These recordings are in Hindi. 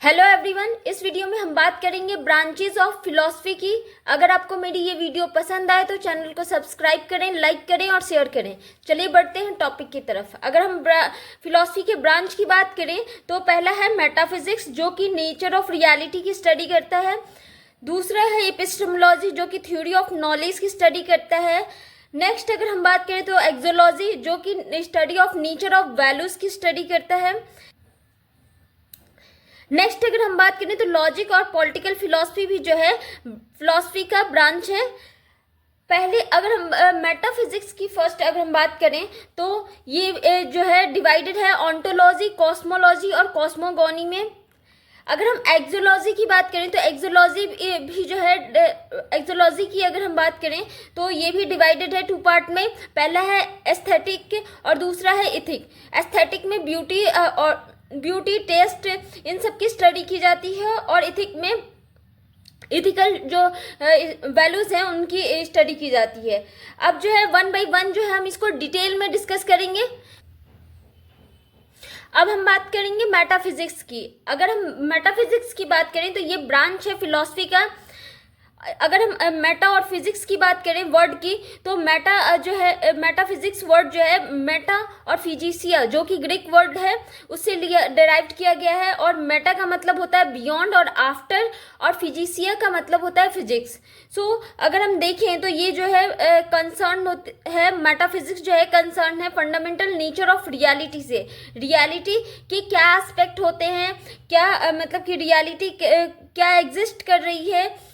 हेलो एवरीवन, इस वीडियो में हम बात करेंगे ब्रांचेस ऑफ फिलॉसफी की। अगर आपको मेरी ये वीडियो पसंद आए तो चैनल को सब्सक्राइब करें, लाइक करें और शेयर करें। चलिए बढ़ते हैं टॉपिक की तरफ। अगर हम फिलॉसफी के ब्रांच की बात करें तो पहला है मेटाफिजिक्स, जो कि नेचर ऑफ रियलिटी की स्टडी करता है। दूसरा है एपिस्टेमोलॉजी, जो कि थ्योरी ऑफ नॉलेज की स्टडी करता है। नेक्स्ट अगर हम बात करें तो एक्सोलॉजी, जो कि study of nature of values की स्टडी करता है। नेक्स्ट अगर हम बात करें तो लॉजिक और पॉलिटिकल फिलॉसफी भी जो है फिलॉसफी का ब्रांच है। पहले अगर हम मेटाफिजिक्स की फर्स्ट अगर हम बात करें तो ये जो है डिवाइडेड है ऑन्टोलॉजी, कॉस्मोलॉजी और कॉस्मोगॉनी में। अगर हम एक्सोलॉजी की बात करें तो एक्सोलॉजी भी जो है एक्सोलॉजी की अगर हम बात करें तो ये भी डिवाइडेड है टू पार्ट में। पहला है एस्थेटिक और दूसरा है इथिक। एस्थेटिक में ब्यूटी टेस्ट इन सब की स्टडी की जाती है और इथिक में इथिकल जो वैल्यूज हैं उनकी स्टडी की जाती है। अब जो है वन बाय वन जो है हम इसको डिटेल में डिस्कस करेंगे। अब हम बात करेंगे मेटाफिजिक्स की। अगर हम मेटाफिजिक्स की बात करें तो ये ब्रांच है फिलॉसफी का। अगर हम मेटा और फिजिक्स की बात करें वर्ड की तो मेटा जो है मेटाफिजिक्स वर्ड जो है मेटा और फिजिसिया, जो कि ग्रीक वर्ड है, उससे डिराइव्ड किया गया है। और मेटा का मतलब होता है बियॉन्ड और आफ्टर, और फिजिसिया का मतलब होता है फिजिक्स। सो अगर हम देखें तो ये जो है कंसर्न है, मेटाफिजिक्स जो है कंसर्न है फंडामेंटल नेचर ऑफ रियलिटी से। रियलिटी के क्या एस्पेक्ट होते हैं, क्या मतलब कि रियलिटी क्या एग्जिस्ट कर रही है,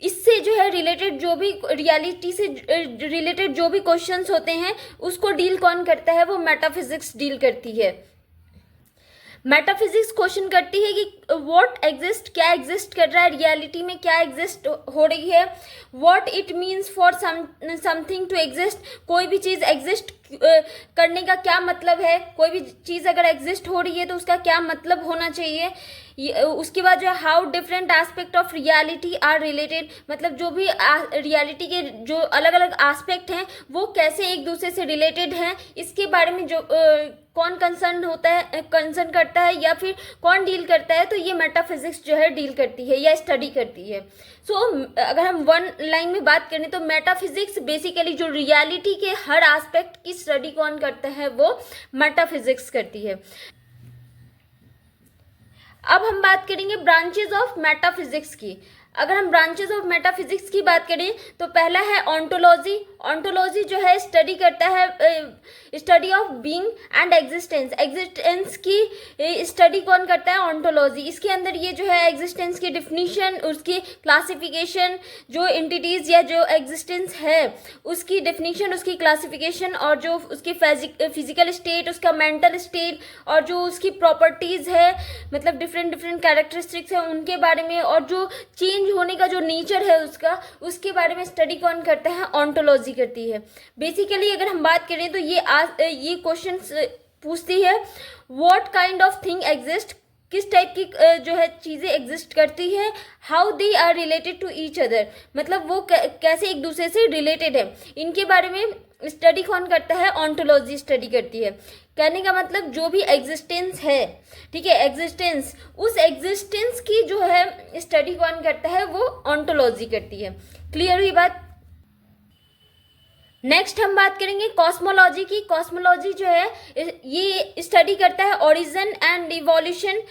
इससे जो है रिलेटेड जो भी रियलिटी से रिलेटेड जो भी क्वेश्चंस होते हैं उसको डील कौन करता है, वो मेटाफिजिक्स डील करती है। मेटाफिजिक्स क्वेश्चन करती है कि व्हाट एग्जिस्ट, क्या एग्जिस्ट कर रहा है रियलिटी में, क्या एग्जिस्ट हो रही है। What it means for something to exist, कोई भी चीज़ एग्जिस्ट करने का क्या मतलब है। कोई भी चीज़ अगर एग्जिस्ट हो रही है तो उसका क्या मतलब होना चाहिए। उसके बाद जो है how different aspect of reality are related, मतलब जो भी रियलिटी के जो अलग अलग एस्पेक्ट हैं वो कैसे एक दूसरे से रिलेटेड हैं, इसके बारे में जो कौन कंसर्न करता है या फिर कौन डील करता है, तो ये मेटाफिजिक्स जो है डील करती है या स्टडी करती है। सो अगर हम वन लाइन में बात करें तो मेटाफिजिक्स बेसिकली जो रियलिटी के हर एस्पेक्ट की स्टडी कौन करता है, वो मेटाफिजिक्स करती है। अब हम बात करेंगे ब्रांचेस ऑफ मेटाफिजिक्स की। अगर हम ब्रांचेस ऑफ मेटाफिजिक्स की बात करें तो पहला है ऑन्टोलॉजी। ऑन्टोलॉजी जो है स्टडी करता है study of being and existence. Existence की स्टडी कौन करता है, ऑन्टोलॉजी। इसके अंदर ये जो है एग्जिस्टेंस की डिफिनीशन, उसकी क्लासिफिकेशन, जो एंटिटीज या जो एग्जिस्टेंस है उसकी डिफिनीशन, उसकी क्लासिफिकेशन, और जो उसकी फिजिकल स्टेट, उसका मेंटल स्टेट, और जो उसकी प्रॉपर्टीज है, मतलब डिफरेंट कैरेक्टरिस्टिक्स है उनके बारे में, और जो चेंज होने का जो नेचर है उसके बारे में स्टडी कौन करता है, ऑन्टोलॉजी करती है। बेसिकली अगर हम बात करें तो ये क्वेश्चंस पूछती है what kind of thing exist, किस टाइप की जो है चीज़ें एग्जिस्ट करती है। How they are related to each other, मतलब वो कैसे एक दूसरे से रिलेटेड है, इनके बारे में स्टडी कौन करता है, ऑन्टोलॉजी स्टडी करती है। कहने का मतलब जो भी एग्जिस्टेंस है, ठीक है, एग्जिस्टेंस, उस एग्जिस्टेंस की जो है स्टडी कौन करता है, वो ऑन्टोलॉजी करती है। क्लियर हुई बात। नेक्स्ट हम बात करेंगे कॉस्मोलॉजी की। कॉस्मोलॉजी जो है ये स्टडी करता है ओरिजिन एंड इवोल्यूशन,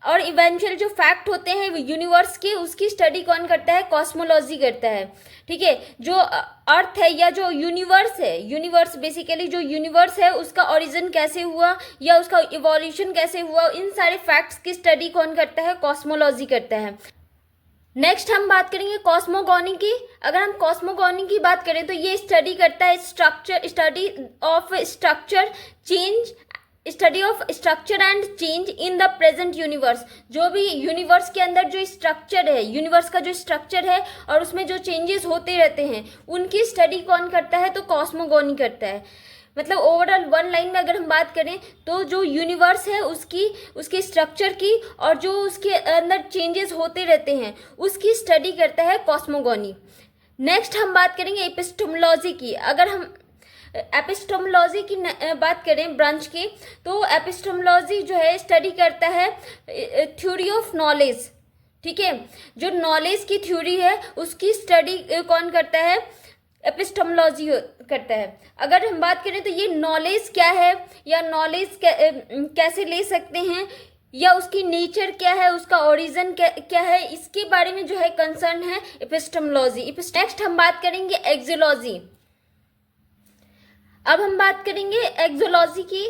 और इवेंचुअल जो फैक्ट होते हैं यूनिवर्स के, उसकी स्टडी कौन करता है, कॉस्मोलॉजी करता है। ठीक है, जो अर्थ है या जो यूनिवर्स है, यूनिवर्स बेसिकली जो यूनिवर्स है उसका ओरिजिन कैसे हुआ या उसका इवोल्यूशन कैसे हुआ, इन सारे फैक्ट्स की स्टडी कौन करता है, कॉस्मोलॉजी करता है। नेक्स्ट हम बात करेंगे कॉस्मोगॉनी की। अगर हम कॉस्मोगॉनी की बात करें तो ये स्टडी करता है study of structure change, study of structure and change in the present universe. जो भी यूनिवर्स के अंदर जो स्ट्रक्चर है, यूनिवर्स का जो स्ट्रक्चर है और उसमें जो चेंजेस होते रहते हैं उनकी स्टडी कौन करता है, तो कॉस्मोगॉनी करता है। मतलब ओवरऑल वन लाइन में अगर हम बात करें तो जो यूनिवर्स है उसके स्ट्रक्चर की और जो उसके अंदर चेंजेस होते रहते हैं उसकी स्टडी करता है कॉस्मोगॉनी। नेक्स्ट हम बात करेंगे एपिस्टेमोलॉजी की। अगर हम एपिस्टेमोलॉजी की बात करें ब्रांच की, तो एपिस्टेमोलॉजी जो है स्टडी करता है थ्योरी ऑफ नॉलेज, ठीक है। जो नॉलेज की थ्योरी है उसकी स्टडी कौन करता है, एपिस्टेमोलॉजी करता है। अगर हम बात करें तो ये नॉलेज क्या है या नॉलेज कैसे ले सकते हैं या उसकी नेचर क्या है, उसका ओरिजिन क्या है, इसके बारे में जो है कंसर्न है एपिस्टेमोलॉजी। नेक्स्ट हम बात करेंगे एक्सोलॉजी। अब हम बात करेंगे एक्सोलॉजी की।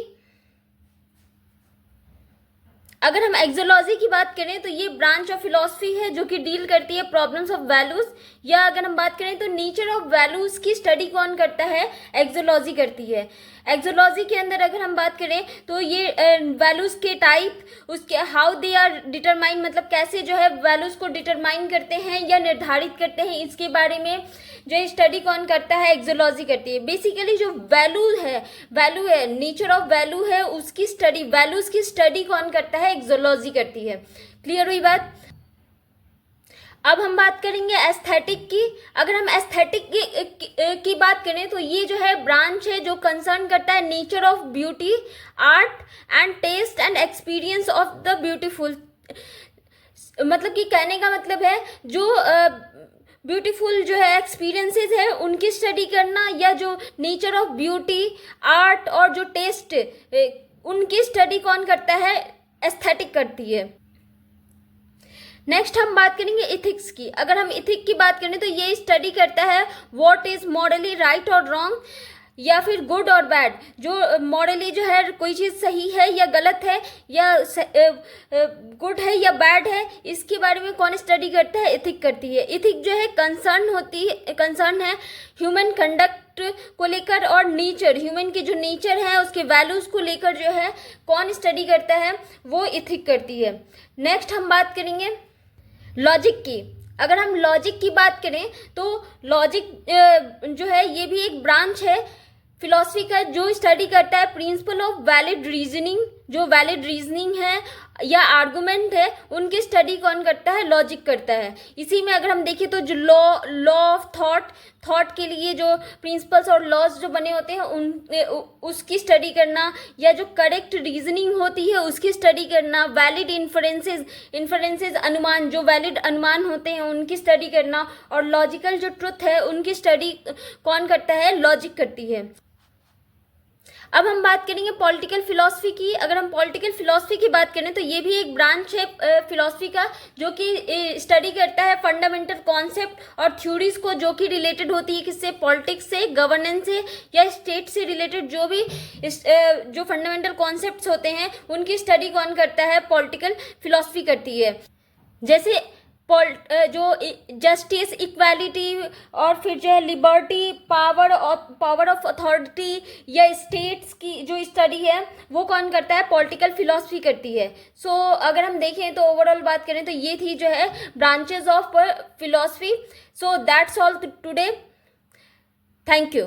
अगर हम एक्सोलॉजी की बात करें तो ये ब्रांच ऑफ फिलॉसफी है जो कि डील करती है प्रॉब्लम्स ऑफ वैल्यूज, या अगर हम बात करें तो नेचर ऑफ वैल्यूज की स्टडी कौन करता है, एक्सोलॉजी करती है। एक्सोलॉजी के अंदर अगर हम बात करें तो ये वैल्यूज के टाइप, उसके हाउ दे आर डिटरमाइन, मतलब कैसे जो है वैल्यूज को डिटरमाइन करते हैं या निर्धारित करते हैं, इसके बारे में जो स्टडी कौन करता है, एक्सोलॉजी करती है। बेसिकली जो वैल्यू है नेचर ऑफ वैल्यू है उसकी स्टडी, वैल्यूज की स्टडी कौन करता है, एक्सोलॉजी करती है। क्लियर हुई बात। अब हम बात करेंगे एस्थेटिक की। अगर हम एस्थेटिक की बात करें तो ये जो है ब्रांच है जो कंसर्न करता है nature of beauty, art and taste and experience of the beautiful. मतलब कि कहने का मतलब है जो ब्यूटीफुल जो है एक्सपीरियंसेस है उनकी स्टडी करना, या जो नेचर ऑफ ब्यूटी, आर्ट और जो टेस्ट उनकी स्टडी कौन करता है, एस्थेटिक करती है। नेक्स्ट हम बात करेंगे इथिक्स की। अगर हम इथिक की बात करें तो ये स्टडी करता है व्हाट इज मॉरली राइट और रॉन्ग, या फिर गुड और बैड। जो मॉरली जो है कोई चीज़ सही है या गलत है, या गुड है या बैड है, इसके बारे में कौन स्टडी करता है, इथिक करती है। इथिक जो है कंसर्न है ह्यूमन कंडक्ट को लेकर और नेचर, ह्यूमन की जो नेचर है उसके वैल्यूज को लेकर जो है कौन स्टडी करता है, वो इथिक करती है। नेक्स्ट हम बात करेंगे लॉजिक की। अगर हम लॉजिक की बात करें तो लॉजिक जो है ये भी एक ब्रांच है फिलॉसफी का जो स्टडी करता है प्रिंसिपल ऑफ वैलिड रीजनिंग। जो वैलिड रीजनिंग है या आर्गुमेंट है उनकी स्टडी कौन करता है, लॉजिक करता है। इसी में अगर हम देखें तो जो लॉ ऑफ थॉट के लिए जो प्रिंसिपल्स और लॉज जो बने होते हैं उसकी स्टडी करना, या जो करेक्ट रीजनिंग होती है उसकी स्टडी करना, वैलिड इन्फरेंसेस अनुमान, जो वैलिड अनुमान होते हैं उनकी स्टडी करना, और लॉजिकल जो ट्रुथ है उनकी स्टडी कौन करता है, लॉजिक करती है। अब हम बात करेंगे पॉलिटिकल फिलॉसफी की। अगर हम पॉलिटिकल फिलॉसफी की बात करें तो ये भी एक ब्रांच है फिलॉसफी का जो कि स्टडी करता है फंडामेंटल कॉन्सेप्ट और थ्योरीज को जो कि रिलेटेड होती है किससे, पॉलिटिक्स से, गवर्नेंस से या स्टेट से रिलेटेड जो भी जो फंडामेंटल कॉन्सेप्ट्स होते हैं उनकी स्टडी कौन करता है, पॉलिटिकल फिलॉसफी करती है। जैसे जो जस्टिस, इक्वालिटी और फिर जो है लिबर्टी, पावर ऑफ अथॉरिटी या स्टेट्स की जो स्टडी है वो कौन करता है, पॉलिटिकल फिलॉसफी करती है। सो अगर हम देखें तो ओवरऑल बात करें तो ये थी जो है branches of philosophy. So that's all today. Thank you.